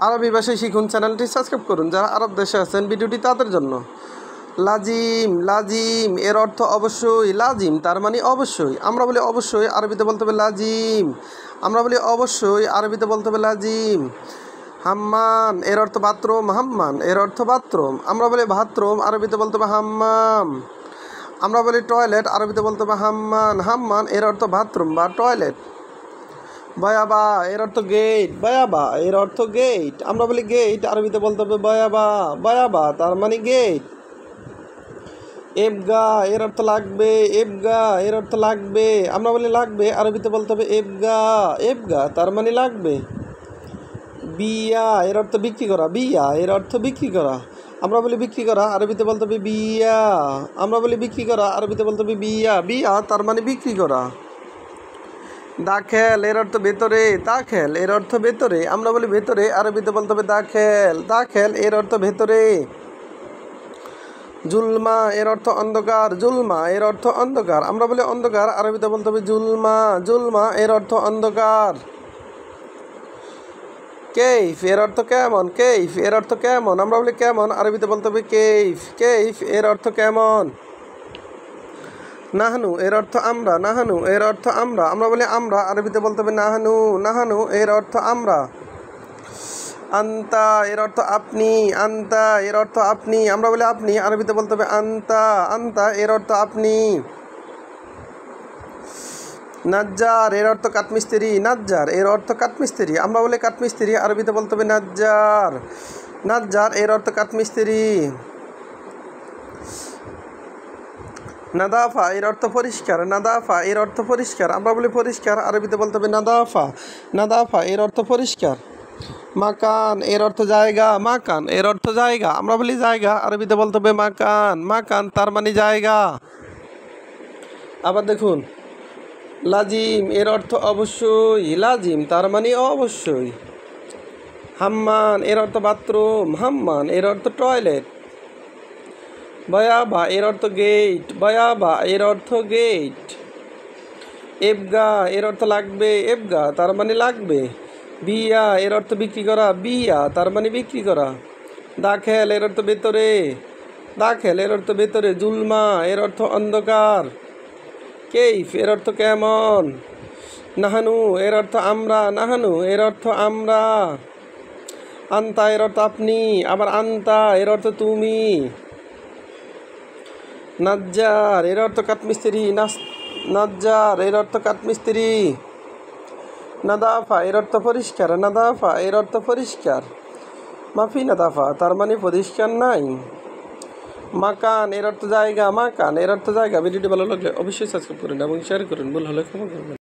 আরবি ভাষায় শিখুন চ্যানেলটি সাবস্ক্রাইব করুন। যারা আরব দেশে আছেন ভিডিওটি তাদের জন্য। লাজিম, লাজিম এর অর্থ অবশ্যই। লাজিম তার মানে অবশ্যই। আমরা বলি অবশ্যই, আরবিতে বলতে হবে লাজিম। আমরা বলি অবশ্যই, আরবিতে বলতে হবে লাজিম। হাম্মান এর অর্থ বাথরুম। হাম্মান এর অর্থ বাথরুম। আমরা বলি বাথরুম, আরবিতে বলতে হবে হাম্মাম। আমরা বলি টয়লেট, আরবিতে বলতে হবে হাম্মান। হাম্মান এর অর্থ বাথরুম বা টয়লেট। বয়াবা এর অর্থ গেট। বয়াবা এর অর্থ গেট। আমরা বলি গেট, আরবিতে বলতে হবে বয়াবা। বয়াবা তার মানে গেট। এবগা এর অর্থ লাগবে। এবগা এর অর্থ লাগবে। আমরা বলি লাগবে, আরবিতে বলতে হবে এবগা। এবগা তার মানে লাগবে। বিয়া এর অর্থ বিক্রি করা। বিয়া এর অর্থ বিক্রি করা। আমরা বলি বিক্রি করা, আরবিতে বলতে হবে বিয়া। আমরা বলি বিক্রি করা, আরবিতে বলতে হবে বিয়া। বিয়া তার মানে বিক্রি করা। দাখেল এর অর্থ ভেতরে। দাখেল এর অর্থ ভেতরে। আমরা বলি ভেতরে, আরবিতে বলতে হবে দাখেল। দাখেল এর অর্থ ভেতরে। জুলমা এর অর্থ অন্ধকার। জুলমা এর অর্থ অন্ধকার। আমরা বলি অন্ধকার, আরবিতে বলতে হবে জুলমা। জুলমা এর অর্থ অন্ধকার। কেইফ এর অর্থ কেমন। কেইফ এর অর্থ কেমন। আমরা বলি কেমন, আরবিতে বলতে হবে কেইফ। কেইফ এর অর্থ কেমন। নাহানু এর অর্থ আমরা। নাহানু এর অর্থ আমরা। আমরা বলি আমরা, আরবিতে বলতে হবে নাহানু। নাহানু এর অর্থ আমরা। আন্তা এর অর্থ আপনি। আন্তা এর অর্থ আপনি। আমরা বলি আপনি, আরবিতে বলতে হবে আন্তা। আন্তা এর অর্থ আপনি। নাজ্জার এর অর্থ কাঠমিস্ত্রি। নাজ্জার এর অর্থ কাঠমিস্ত্রি। আমরা বলি কাঠমিস্ত্রি, আরবিতে বলতে হবে নাজ্জার। নাজ্জার এর অর্থ কাঠমিস্ত্রি। নাদাফা এর অর্থ পরিষ্কার। নাদাফা এর অর্থ পরিষ্কার। আমরা বলি পরিষ্কার, আরবিতে বলতে হবে নাদাফা। নাদাফা এর অর্থ পরিষ্কার। মাকান এর অর্থ জায়গা। মাকান এর অর্থ জায়গা। আমরা বলি জায়গা, আরবিতে বলতে হবে মাকান। মাকান তার মানে জায়গা। আবার দেখুন, লাজিম এর অর্থ অবশ্যই। লাজিম তার মানে অবশ্যই। হাম্মান এর অর্থ বাথরুম। হাম্মান এর অর্থ টয়লেট। বয়াবা এর অর্থ গেট। বয়াবা এর অর্থ গেট। এবগা এর অর্থ লাগবে। এবগা তার মানে লাগবে। বিয়া এর অর্থ বিক্রি করা। বিয়া তার মানে বিক্রি করা। দাখেল এর অর্থ ভেতরে। দাখেল এর অর্থ ভেতরে। জুলমা এর অর্থ অন্ধকার। কেইফ এর অর্থ কেমন। নাহানু এর অর্থ আমরা। নাহানু এর অর্থ আমরা। আন্তা এর অর্থ আপনি। আবার আন্তা এর অর্থ তুমি। নাজ্জার এর অর্থ কাঠমিস্ত্রি। নাজ্জার এর অর্থ কাঠমিস্ত্রি। নাদাফা এর অর্থ পরিষ্কার। নাদাফা এর অর্থ পরিষ্কার। মাফি নাদাফা তার মানে পরিষ্কার নাই। মাকান এর অর্থ জায়গা। মাকান এর অর্থ জায়গা। ভিডিওটি ভালো লাগলে অবশ্যই সাবস্ক্রাইব করুন এবং শেয়ার করুন। ভুল হলে ক্ষমা করবেন।